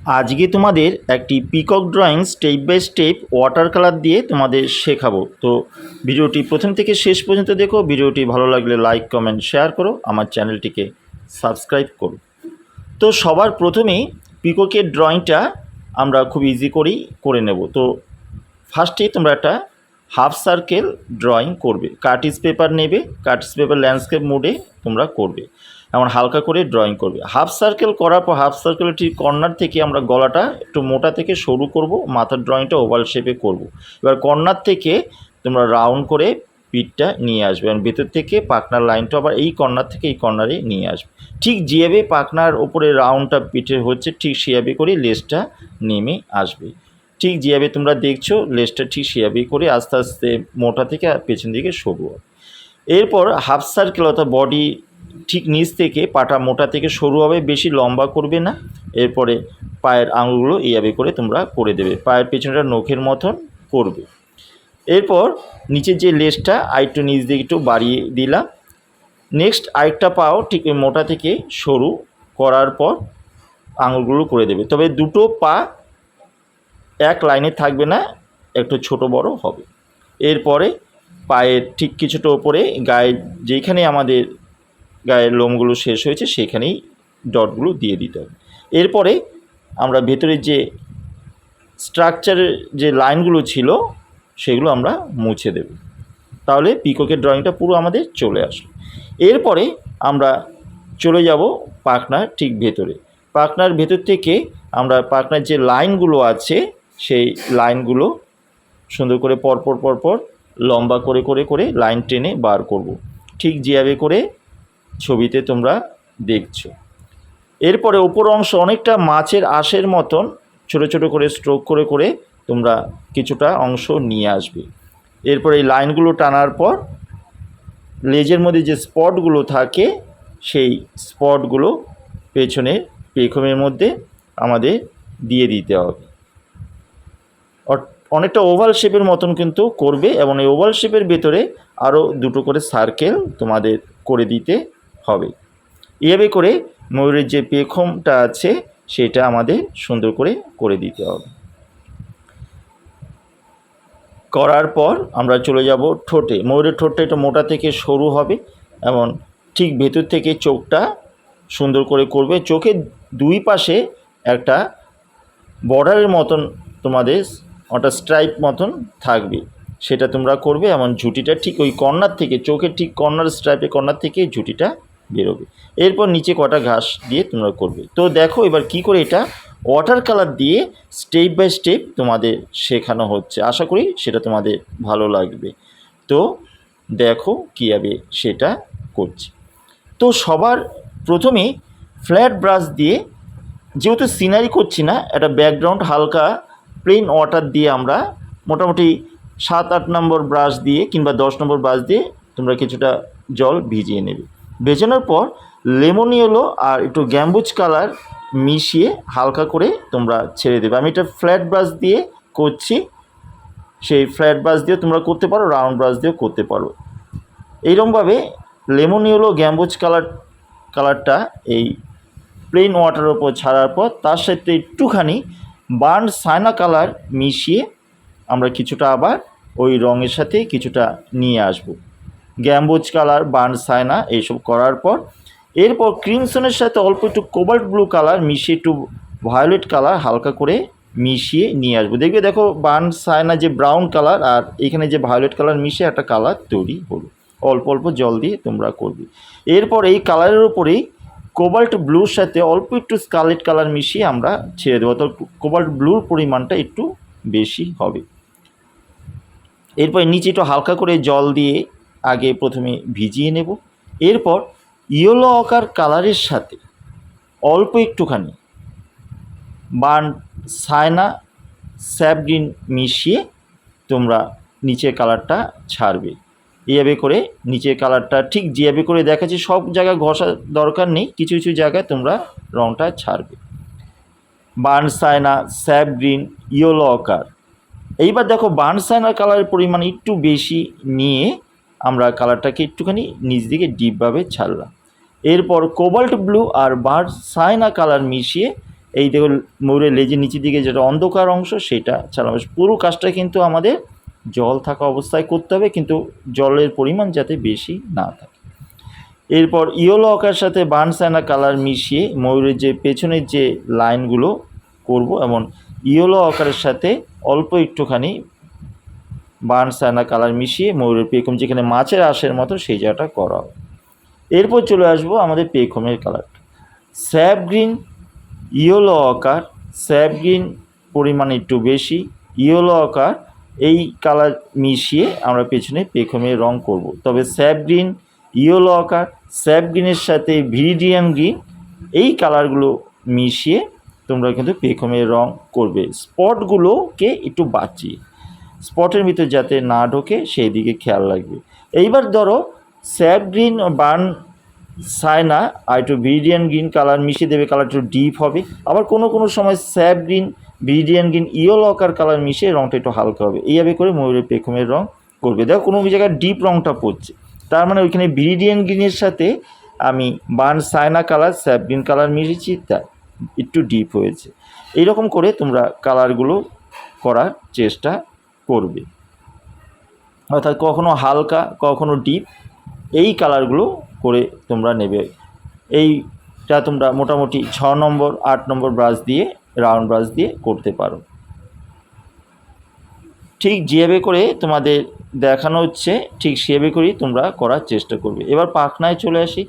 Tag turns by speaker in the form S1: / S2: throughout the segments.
S1: আজকে তোমাদের একটি peacock drawing step by step water colour দিয়ে তোমাদের শেখাবো। তো ভিডিওটি প্রথম থেকে শেষ পর্যন্ত দেখো। ভিডিওটি ভালো লাগলে লাইক কমেন্ট শেয়ার করো, আমার চ্যানেলটিকে সাবস্ক্রাইব করো। তো সবার প্রথমেই পিককের ড্রয়িংটা আমরা খুব ইজি করেই করে নেব। তো ফার্স্টেই তোমরা একটা হাফ সার্কেল ড্রয়িং করবে। কার্টিজ পেপার নেবে, কার্টিজ পেপার ল্যান্ডস্কেপ মোডে তোমরা করবে, এমন হালকা করে ড্রয়িং করবে। হাফ সার্কেল করার পর হাফ সার্কেলের ঠিক কর্নার থেকে আমরা গলাটা একটু মোটা থেকে সরু করব, মাথার ড্রয়িংটা ওভাল শেপে করব। এবার কর্নার থেকে তোমরা রাউন্ড করে পিঠটা নিয়ে আসবে, এবং ভেতর থেকে পাখনার লাইনটা আবার এই কর্নার থেকে এই কর্নারে নিয়ে আসবে। ঠিক যেভাবে পাখনার ওপরে রাউন্ডটা পিঠের হচ্ছে ঠিক সেভাবে করে লেজটা নেমে আসবে। ঠিক যেভাবে তোমরা দেখছো লেজটা ঠিক সেভাবেই করে আস্তে আস্তে মোটা থেকে পেছন দিকে সরু হবে। এরপর হাফ সার্কেল অর্থাৎ বডি ঠিক নিচ থেকে পাটা মোটা থেকে সরু হবে, বেশি লম্বা করবে না। এরপরে পায়ের আঙুলগুলো এইভাবে করে তোমরা করে দেবে, পায়ের পেছনটা নখের মতন করবে। এরপর নিচের যে লেজটা আরেকটু নিচ দিকে একটু বাড়িয়ে দিলাম। নেক্সট আরেকটা পাও ঠিক ওই মোটা থেকে সরু করার পর আঙুলগুলো করে দেবে, তবে দুটো পা এক লাইনে থাকবে না, একটু ছোট বড় হবে। এরপরে পায়ের ঠিক কিছুটা ওপরে গায়ের যেখানে আমাদের গায়ের লোমগুলো শেষ হয়েছে সেখানেই ডটগুলো দিয়ে দিতে হবে। এরপরে আমরা ভেতরের যে স্ট্রাকচারের যে লাইনগুলো ছিল সেগুলো আমরা মুছে দেব, তাহলে পিককের ড্রয়িংটা পুরো আমাদের চলে আসলো। এরপরে আমরা চলে যাব পাখনার ঠিক ভেতরে। পাখনার ভেতর থেকে আমরা পাখনার যে লাইনগুলো আছে সেই লাইনগুলো সুন্দর করে পরপর পরপর লম্বা করে করে করে লাইন টেনে বার করব, ঠিক যেভাবে করে ছবিতে তোমরা দেখছো। এরপরে ওপর অংশ অনেকটা মাছের আঁশের মতন ছোটো ছোটো করে স্ট্রোক করে করে তোমরা কিছুটা অংশ নিয়ে আসবে। এরপর এই লাইনগুলো টানার পর লেজের মধ্যে যে স্পটগুলো থাকে সেই স্পটগুলো পেছনের পেখমের মধ্যে আমাদের দিয়ে দিতে হবে। অনেকটা ওভাল শেপের মতন কিন্তু করবে, এবং এই ওভাল শেপের ভেতরে আরও দুটো করে সার্কেল তোমাদের করে দিতে হবে। এভাবে করে ময়ূরের যে পেখমটা আছে সেটা আমাদের সুন্দর করে করে দিতে হবে। করার পর আমরা চলে যাব ঠোঁটে। ময়ূরের ঠোঁটটা একটু মোটা থেকে সরু হবে, এবং ঠিক ভেতর থেকে চোখটা সুন্দর করে করবে। চোখের দুই পাশে একটা বর্ডারের মতন তোমাদের ওটা স্ট্রাইপ মতন থাকবে, সেটা তোমরা করবে। এমন ঝুঁটিটা ঠিক ওই কর্নার থেকে, চোখের ঠিক কর্নার স্ট্রাইপের কর্নার থেকে ঝুঁটিটা বেরোবে। এরপর নিচে কটা ঘাস দিয়ে তোমরা করবে। তো দেখো এবার কি করে এটা ওয়াটার কালার দিয়ে স্টেপ বাই স্টেপ তোমাদের শেখানো হচ্ছে। আশা করি সেটা তোমাদের ভালো লাগবে। তো দেখো কীভাবে সেটা করছি। তো সবার প্রথমে ফ্ল্যাট ব্রাশ দিয়ে, যেহেতু সিনারি করছি না, একটা ব্যাকগ্রাউন্ড হালকা প্লেন ওয়াটার দিয়ে আমরা মোটামুটি 7-8 নম্বর ব্রাশ দিয়ে কিংবা 10 নম্বর ব্রাশ দিয়ে তোমরা কিছুটা জল ভিজিয়ে নেবে। ভেজানোর পর লেমন ইয়েলো আর একটু গ্যাম্বুজ কালার মিশিয়ে হালকা করে তোমরা ছেড়ে দেবে। আমি এটা ফ্ল্যাট ব্রাশ দিয়ে করছি, সেই ফ্ল্যাট ব্রাশ দিয়ে তোমরা করতে পারো, রাউন্ড ব্রাশ দিয়েও করতে পারো। এইরকমভাবে লেমন ইয়েলো গ্যাম্বুজ কালারটা এই প্লেন ওয়াটারের ওপর ছাড়ার পর তার সাথে একটুখানি বার্ন সাইনা কালার মিশিয়ে আমরা কিছুটা আবার ওই রঙের সাথে কিছুটা নিয়ে আসব। গ্যাম্বুজ কালার, বার্ন সাইনা এইসব করার পর এরপর ক্রিমসনের সাথে অল্প একটু কোবাল্ট ব্লু কালার মিশিয়ে একটু ভায়োলেট কালার হালকা করে মিশিয়ে নিয়ে আসবো। দেখবে দেখো বার্ন সাইনা যে ব্রাউন কালার আর এখানে যে ভায়োলেট কালার মিশিয়ে একটা কালার তৈরি হলো। অল্প অল্প জল দিয়ে তোমরা করবে। এরপর এই কালারের উপরেই কোবাল্ট ব্লুর সাথে অল্প একটু স্কারলেট কালার মিশিয়ে আমরা ছেড়ে দেবো, তো কোবাল্ট ব্লুর পরিমাণটা একটু বেশি হবে। এরপর নিচে একটু হালকা করে জল দিয়ে আগে প্রথমে ভিজিয়ে নেব। এরপর ইয়েলো অকার কালারের সাথে অল্প একটুখানি বার্ন সাইনা স্যাপ গ্রিন মিশিয়ে তোমরা নিচের কালারটা ছাড়বে। এইভাবে করে নিচের কালারটা ঠিক যেভাবে করে দেখাচ্ছি, সব জায়গায় ঘষার দরকার নেই, কিছু কিছু জায়গায় তোমরা রঙটা ছাড়বে। Burnt sienna sap green yellow ochre. এইবার দেখো বার্ন সাইনা কালারের পরিমাণ একটু বেশি নিয়ে আমরা কালারটাকে একটুখানি নিচ দিকে ডিপভাবে ছাড়লাম। এরপর কোবাল্ট ব্লু আর বার্ন সাইনা কালার মিশিয়ে এই দেখো ময়ূরের লেজের নিচের দিকে যেটা অন্ধকার অংশ সেটা চালানো। পুরো কাজটা কিন্তু আমাদের জল থাকা অবস্থায় করতে হবে, কিন্তু জলের পরিমাণ যাতে বেশি না থাকে। এরপর ইয়েলো আঁকার সাথে বার্ন সাইনা কালার মিশিয়ে ময়ূরের যে পেছনের যে লাইনগুলো করব, এবং ইয়েলো আকারের সাথে অল্প একটুখানি বার্ন সাইনা কালার মিশিয়ে ময়ূরের পেখম যেখানে মাছের আঁশের মতো সেই জায়গাটা করা হবে। এরপর চলে আসবো আমাদের পেখমের কালার, স্যাপ গ্রিন ইয়েলো আকার, স্যাপ গ্রিন পরিমাণ একটু বেশি, ইয়েলো আকার এই কালার মিশিয়ে আমরা পেছনে পেখমের রং করব। তবে স্যাপ গ্রিন, ইয়েলো আকার, স্যাপ গ্রিনের সাথে ভিরিডিয়ান গ্রিন এই কালারগুলো মিশিয়ে তোমরা কিন্তু পেখমের রং করবে। স্পটগুলোকে একটু বাঁচিয়ে, স্পটের ভিতর যাতে না ঢোকে সেই দিকে খেয়াল রাখবে। এইবার ধরো স্যাপ গ্রিন বার্ন সাইনা আর একটু ভিরিডিয়ান গ্রিন কালার মিশিয়ে দেবে, কালার একটু ডিপ হবে। আবার কোনো সময় স্যাপ গ্রিন, ভিরিডিয়ান গ্রিন, ইয়েলো আকার কালার মিশিয়ে রঙটা একটু হালকা হবে। এইভাবে করে ময়ূরের পেখমের রং করবে। দেখো কোনো জায়গায় ডিপ রঙটা পড়ছে, তার মানে ওইখানে ভিরিডিয়ান গ্রিনের সাথে আমি burnt sienna colour, sap green colour মিশিয়েছি, তা একটু ডিপ হয়েছে। এইরকম করে তোমরা কালারগুলো করার চেষ্টা করবে, অর্থাৎ কখনো হালকা কখনো ডিপ এই কালারগুলো করে তোমরা নেবে। এইটা তোমরা মোটামুটি 6 নম্বর 8 নম্বর ব্রাশ দিয়ে, রাউন্ড ব্রাশ দিয়ে করতে পারো। ঠিক যেভাবে করে তোমাদের দেখানো হচ্ছে ঠিক সেভাবে করেই তোমরা করার চেষ্টা করবে। এবার পাখনায় চলে আসি।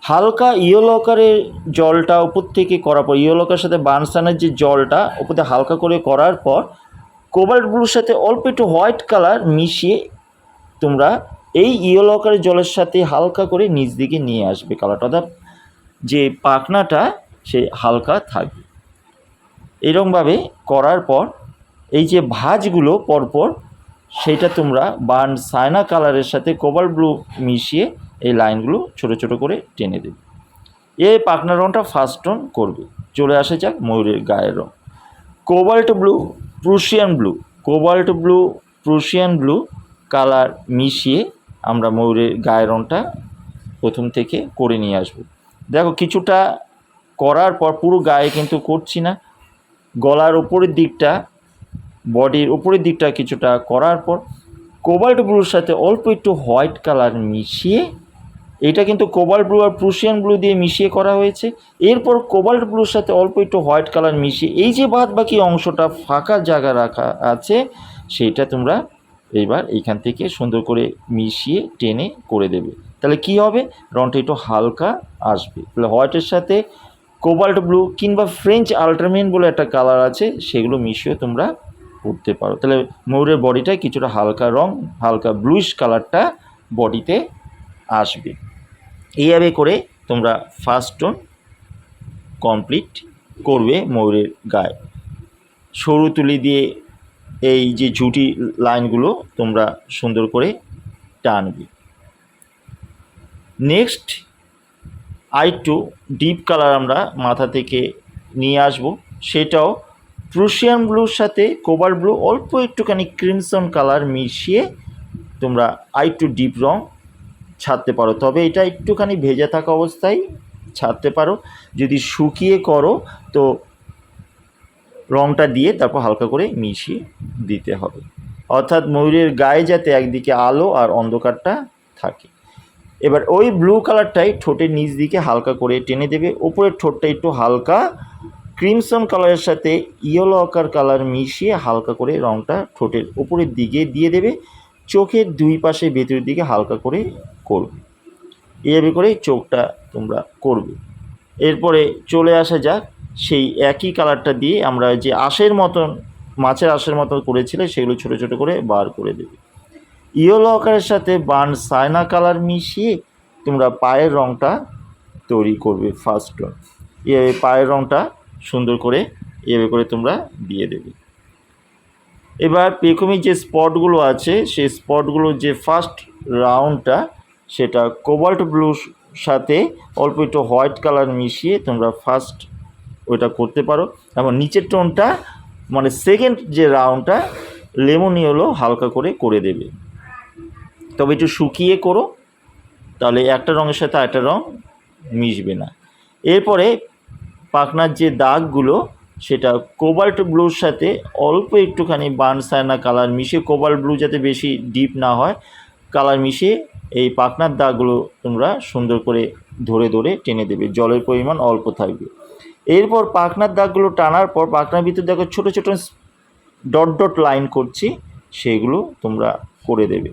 S1: হালকা ইয়েলো আকারের জলটা উপর থেকে করার পর, ইয়েলো আকারের সাথে বার্নসানের যে জলটা উপর থেকে হালকা করে করার পর কোবাল্ট ব্লুর সাথে অল্প একটু হোয়াইট কালার মিশিয়ে তোমরা এই ইয়েলো আকারের জলের সাথে হালকা করে নিচ দিকে নিয়ে আসবে কালারটা, অর্থাৎ যে পাখনাটা সে হালকা থাকবে। এরকমভাবে করার পর এই যে ভাঁজগুলো পরপর সেটা তোমরা বার্ন সাইনা কালারের সাথে কোবাল্ট ব্লু মিশিয়ে এই লাইনগুলো ছোট ছোট করে টেনে দেবে। এই পাখনা রঙটা ফার্স্ট টোন করবে। চলে আসে যাক ময়ূরের গায়ের রঙ, cobalt blue, Prussian blue, cobalt blue, Prussian blue colour মিশিয়ে আমরা ময়ূরের গায়ের রঙটা প্রথম থেকে করে নিয়ে আসব। দেখো কিছুটা করার পর পুরো গায়ে কিন্তু করছি না, গলার উপরের দিকটা, বডির উপরের দিকটা কিছুটা করার পর কোবাল্ট ব্লুর সাথে অল্প একটু হোয়াইট কালার মিশিয়ে, এটা কিন্তু কোবাল্ট ব্লু আর প্রুশিয়ান ব্লু দিয়ে মিশিয়ে করা হয়েছে। এরপর কোবাল্ট ব্লুর সাথে অল্প একটু হোয়াইট কালার মিশিয়ে এই যে বাদ বাকি অংশটা ফাঁকা জায়গা রাখা আছে সেইটা তোমরা এইবার এইখান থেকে সুন্দর করে মিশিয়ে টেনে করে দেবে। তাহলে কি হবে, রঙটা একটু হালকা আসবে। তাহলে হোয়াইটের সাথে কোবাল্ট ব্লু কিংবা ফ্রেঞ্চ আল্ট্রামেন বলে একটা কালার আছে সেগুলো মিশিয়ে তোমরা করতে পারো। তাহলে ময়ূরের বডিটায় কিছুটা হালকা রং, হালকা ব্লুইশ কালারটা বডিতে আসবে। এইভাবে করে তোমরা ফার্স্ট টোন কমপ্লিট করবে ময়ূরের গায়ে। সরু তুলি দিয়ে এই যে ঝুটি লাইনগুলো তোমরা সুন্দর করে টানবে। নেক্সট আরেকটু ডিপ কালার আমরা মাথা থেকে নিয়ে আসব, সেটাও প্রুশিয়ান ব্লুর সাথে কোবাল্ট ব্লু অল্প একটুখানি ক্রিমসন কালার মিশিয়ে তোমরা আরেকটু ডিপ রং ছাড়তে পারো। তবে এটা একটুখানি ভেজা থাকা অবস্থায় ছাড়তে পারো, যদি শুকিয়ে করো তো রংটা দিয়ে তারপর হালকা করে মিশিয়ে দিতে হবে, অর্থাৎ ময়ূরের গায়ে যাতে একদিকে আলো আর অন্ধকারটা থাকে। এবার ওই ব্লু কালারটাই ঠোঁটের নিচ দিকে হালকা করে টেনে দেবে। ওপরের ঠোঁটটা একটু হালকা ক্রিমসন কালারের সাথে ইয়েলো আকার কালার মিশিয়ে হালকা করে রংটা ঠোঁটের উপরের দিকে দিয়ে দেবে। চোখের দুই পাশে ভেতরের দিকে হালকা করে করবে। এইভাবে করে চোখটা তোমরা করবে। এরপরে চলে আসা যাক সেই একই কালারটা দিয়ে আমরা যে আঁশের মতন, মাছের আঁশের মতন করেছিলে সেগুলো ছোট ছোট করে বার করে দেবে। ইয়েলো আকারের সাথে বার্ন সাইনা কালার মিশিয়ে তোমরা পায়ের রঙটা তৈরি করবে ফার্স্ট টোন। এভাবে পায়ের রঙটা সুন্দর করে এভাবে করে তোমরা দিয়ে দেবে। এবার পেখমের যে স্পটগুলো আছে সেই স্পটগুলো যে ফার্স্ট রাউন্ডটা সেটা কোবাল্ট ব্লুর সাথে অল্প একটু হোয়াইট কালার মিশিয়ে তোমরা ফার্স্ট ওইটা করতে পারো, এবং নিচের টোনটা মানে সেকেন্ড যে রাউন্ডটা লেমন ইয়েলো হালকা করে দেবে। তবে একটু শুকিয়ে করো, তাহলে একটা রঙের সাথে আরেকটা রঙ মিশবে না। এরপরে পাখনার যে দাগগুলো সেটা কোবাল্ট ব্লুর সাথে অল্প একটুখানি বার্ন সাইনা কালার মিশিয়ে, কোবাল্ট ব্লু যাতে বেশি ডিপ না হয়, কালার মিশিয়ে এই পাখনার দাগগুলো তোমরা সুন্দর করে ধরে ধরে টেনে দেবে, জলের পরিমাণ অল্প থাকবে। এরপর পাখনার দাগগুলো টানার পর পাখনার ভিতর দেখো ছোটো ছোটো ডট ডট লাইন করছি, সেগুলো তোমরা করে দেবে।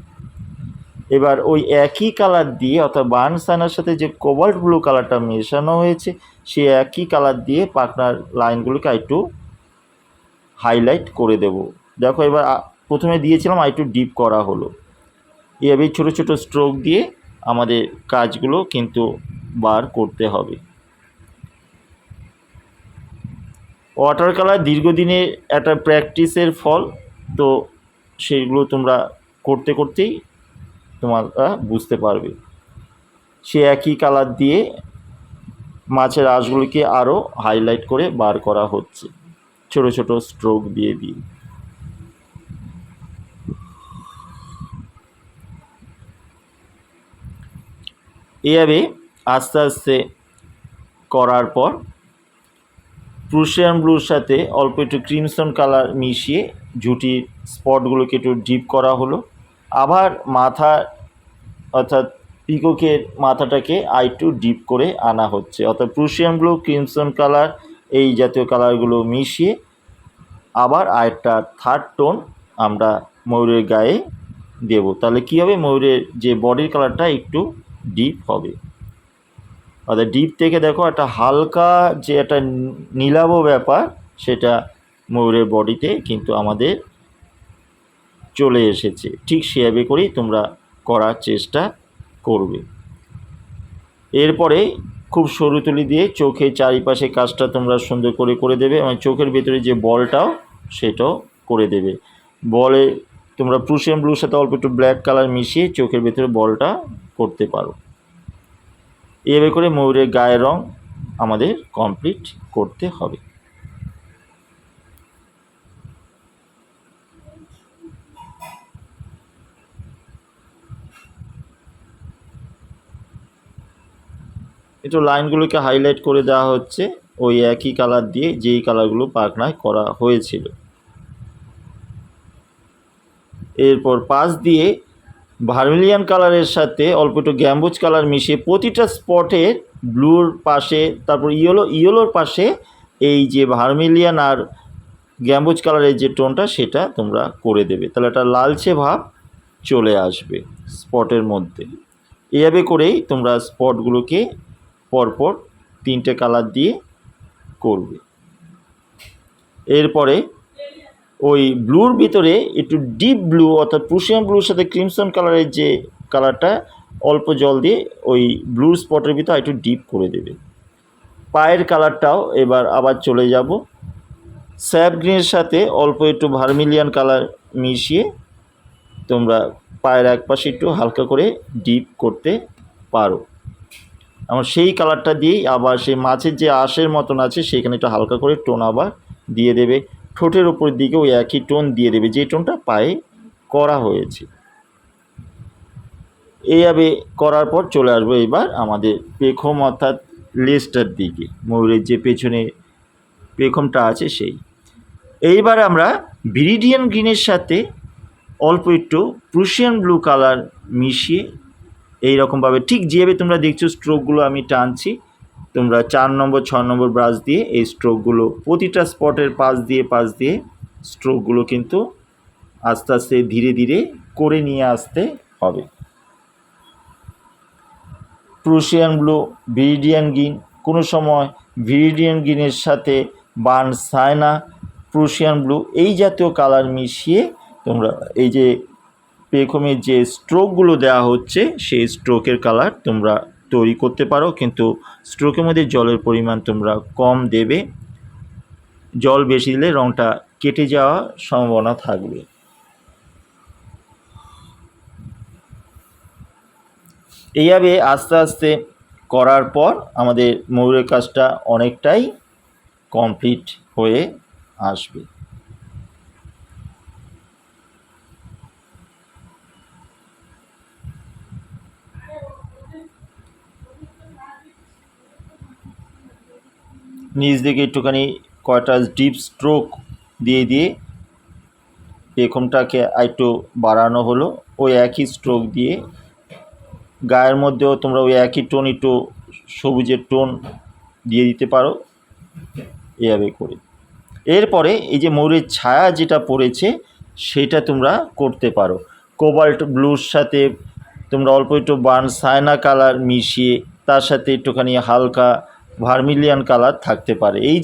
S1: এবার ওই একই কালার দিয়ে অর্থাৎ বার্ন সাইনার সাথে যে কোবাল্ট ব্লু কালারটা মেশানো হয়েছে সেই একই কালার দিয়ে পাখনার লাইনগুলোকে একটু হাইলাইট করে দেব। দেখো এবার প্রথমে দিয়েছিলাম একটু ডিপ করা হলো। এভাবে ছোটো ছোটো স্ট্রোক দিয়ে আমাদের কাজগুলো কিন্তু বার করতে হবে। ওয়াটার কালার দীর্ঘদিনের একটা প্র্যাকটিসের ফল, তো সেইগুলো তোমরা করতে করতেই তোমরা বুঝতে পারবে। সে একই কালার দিয়ে মাছের আঁশগুলিকে আরও হাইলাইট করে বার করা হচ্ছে ছোটো ছোটো স্ট্রোক দিয়ে দিয়ে। এভাবে আস্তে আস্তে করার পর প্রুশিয়ান ব্লুর সাথে অল্প একটু ক্রিমসন কালার মিশিয়ে ঝুঁটির স্পটগুলোকে একটু ডিপ করা হলো। আবার মাথা অর্থাৎ পিককের মাথাটাকে আরেকটু ডিপ করে আনা হচ্ছে, অর্থাৎ প্রুশিয়ান ব্লু, ক্রিমসন কালার এই জাতীয় কালারগুলো মিশিয়ে আবার আরেকটা থার্ড টোন আমরা ময়ূরের গায়ে দেব। তাহলে কী হবে, ময়ূরের যে বডির কালারটা একটু ডিপ হবে। অর্থাৎ ডিপ থেকে দেখো একটা হালকা যে একটা নীলাভ ব্যাপার সেটা ময়ূরের বডিতে কিন্তু আমাদের চলে এসেছে। ঠিক সেভাবে করেই তোমরা করার চেষ্টা করবে। এরপরে খুব সরু তুলি দিয়ে চোখের চারিপাশে কাজটা তোমরা সুন্দর করে করে দেবে, এবং চোখের ভেতরে যে বলটাও সেটাও করে দেবে। বলে তোমরা প্রুশিয়ান ব্লুর সাথে অল্প একটু ব্ল্যাক কালার মিশিয়ে চোখের ভেতরে বলটা করতে পারো। এভাবে করে ময়ূরের গায়ের রং আমাদের কমপ্লিট করতে হবে। একটু লাইনগুলোকে হাইলাইট করে দেওয়া হচ্ছে ওই একই কালার দিয়ে যেই কালারগুলো পাখনায় করা হয়েছিল। এরপর পাশ দিয়ে ভার্মিলিয়ান কালারের সাথে অল্প একটু গ্যাম্বুজ কালার মিশিয়ে প্রতিটা স্পটের ব্লুর পাশে, তারপর ইয়েলোর পাশে এই যে ভার্মিলিয়ান আর গ্যাম্বুজ কালারের যে টোনটা সেটা তোমরা করে দেবে। তাহলে একটা লালচে ভাব চলে আসবে স্পটের মধ্যে। এভাবে করেই তোমরা স্পটগুলোকে পরপর তিনটে কালার দিয়ে করবে। এরপরে ওই ব্লুর ভিতরে একটু ডিপ ব্লু অর্থাৎ প্রুশিয়ান ব্লুর সাথে ক্রিমসন কালারের যে কালারটা অল্প জল দিয়ে ওই ব্লুর স্পটের ভিতরে একটু ডিপ করে দেবে। পায়ের কালারটাও এবার আবার চলে যাব, স্যাপ গ্রিনের সাথে অল্প একটু ভার্মিলিয়ান কালার মিশিয়ে তোমরা পায়ের এক পাশে একটু হালকা করে ডিপ করতে পারো। আমার সেই কালারটা দিয়েই আবার সেই মাছের যে আঁশের মতন আছে সেখানে একটু হালকা করে টোন আবার দিয়ে দেবে। ঠোঁটের ওপর দিকে ওই একই টোন দিয়ে দেবে যে টোনটা পায়ে করা হয়েছে। এইভাবে করার পর চলে আসবো এবার আমাদের পেখম অর্থাৎ লেজটার দিকে, ময়ূরের যে পেছনে পেখমটা আছে সেই। এইবার আমরা ভিরিডিয়ান গ্রিনের সাথে অল্প একটু প্রুশিয়ান ব্লু কালার মিশিয়ে এইরকমভাবে ঠিক যেভাবে তোমরা দেখছো স্ট্রোকগুলো আমি টানছি, তোমরা 4 নম্বর 6 নম্বর ব্রাশ দিয়ে এই স্ট্রোকগুলো প্রতিটা স্পটের পাশ দিয়ে স্ট্রোকগুলো কিন্তু আস্তে আস্তে ধীরে ধীরে করে নিয়ে আসতে হবে। প্রুশিয়ান ব্লু, ভিরিডিয়ান গ্রিন, কোনো সময় ভিরিডিয়ান গ্রিনের সাথে বার্ন সাইনা, প্রুশিয়ান ব্লু এই জাতীয় কালার মিশিয়ে তোমরা এই যে পেখমের যে স্ট্রোকগুলো দেওয়া হচ্ছে সেই স্ট্রোকের কালার তোমরা তৈরি করতে পারো, কিন্তু স্ট্রোকের মধ্যে জলের পরিমাণ তোমরা কম দেবে। জল বেশি দিলে রঙটা কেটে যাওয়ার সম্ভাবনা থাকবে। এইভাবে আস্তে আস্তে করার পর আমাদের ময়ূরের কাজটা অনেকটাই কমপ্লিট হয়ে আসবে। নিচ দিকে একটুখানি কয়টা ডিপ স্ট্রোক দিয়ে পেখমটাকে একটু বাড়ানো হলো। ওই একই স্ট্রোক দিয়ে গায়ের মধ্যেও তোমরা ওই একই টোন একটু সবুজের টোন দিয়ে দিতে পারো এভাবে করে। এরপরে এই যে ময়ূরের ছায়া যেটা পড়েছে সেটা তোমরা করতে পারো। কোবাল্ট ব্লুর সাথে তোমরা অল্প একটু বার্ন সায়না কালার মিশিয়ে তার সাথে একটুখানি হালকা ভার্মিলিয়ান কালার থাকতে পারে। এই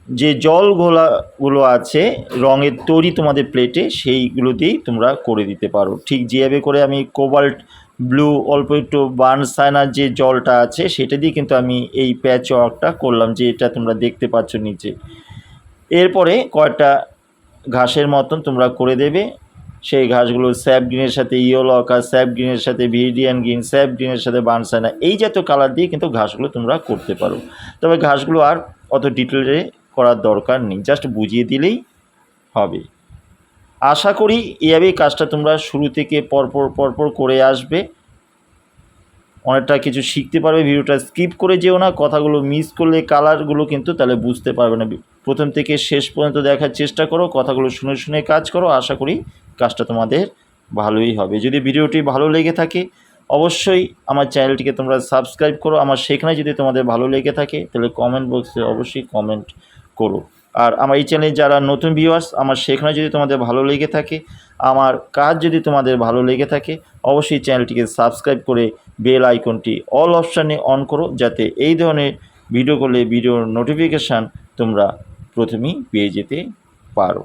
S1: যে জল ঘোলাগুলো আছে রঙের তৈরি তোমাদের প্লেটে, সেইগুলো দিয়েই তোমরা করে দিতে পারো। ঠিক যেভাবে করে আমি কোবাল্ট ব্লু অল্প একটু বার্ন সায়নার যে জলটা আছে সেটা দিয়ে কিন্তু আমি এই প্যাচ ওয়ার্কটা করলাম, যে এটা তোমরা দেখতে পাচ্ছ নিচে। এরপরে কয়েকটা ঘাসের মতন তোমরা করে দেবে। সেই ঘাসগুলো স্যাপ গ্রিনের সাথে ইয়েলো আকার, স্যাপ গ্রিনের সাথে ভিডিয়ান গ্রিন, স্যাপ গ্রিনের সাথে বার্নসাইনা, এই জাতীয় কালার দিয়ে কিন্তু ঘাসগুলো তোমরা করতে পারো। তবে ঘাসগুলো আর অত ডিটেলে করার দরকার নেই, জাস্ট বুঝিয়ে দিলেই হবে। আশা করি এভাবেই কাজটা তোমরা শুরু থেকে পরপর করে আসবে, অনেকটা কিছু শিখতে পারবে। ভিডিওটা স্কিপ করে যেও না, কথাগুলো মিস করলে কালারগুলো কিন্তু তাহলে বুঝতে পারবে না। প্রথম থেকে শেষ পর্যন্ত দেখার চেষ্টা করো, কথাগুলো শুনে কাজ করো। আশা করি কাজটা তোমাদের ভালোই হবে। যদি ভিডিওটি ভালো লেগে থাকে অবশ্যই আমার চ্যানেলটিকে তোমরা সাবস্ক্রাইব করো। আমার সেখানে যদি তোমাদের ভালো লেগে থাকে তাহলে কমেন্ট বক্সে অবশ্যই কমেন্ট করো। আর আমার এই চ্যানেলে যারা নতুন ভিউয়ার্স, আমার সেখানে যদি তোমাদের ভালো লেগে থাকে, আমার কাজ যদি তোমাদের ভালো লেগে থাকে, অবশ্যই চ্যানেলটিকে সাবস্ক্রাইব করে বেল আইকনটি অল অপশানে অন করো, যাতে এই ধরনের ভিডিও করলে ভিডিওর নোটিফিকেশান তোমরা প্রথমেই পেয়ে যেতে পারো।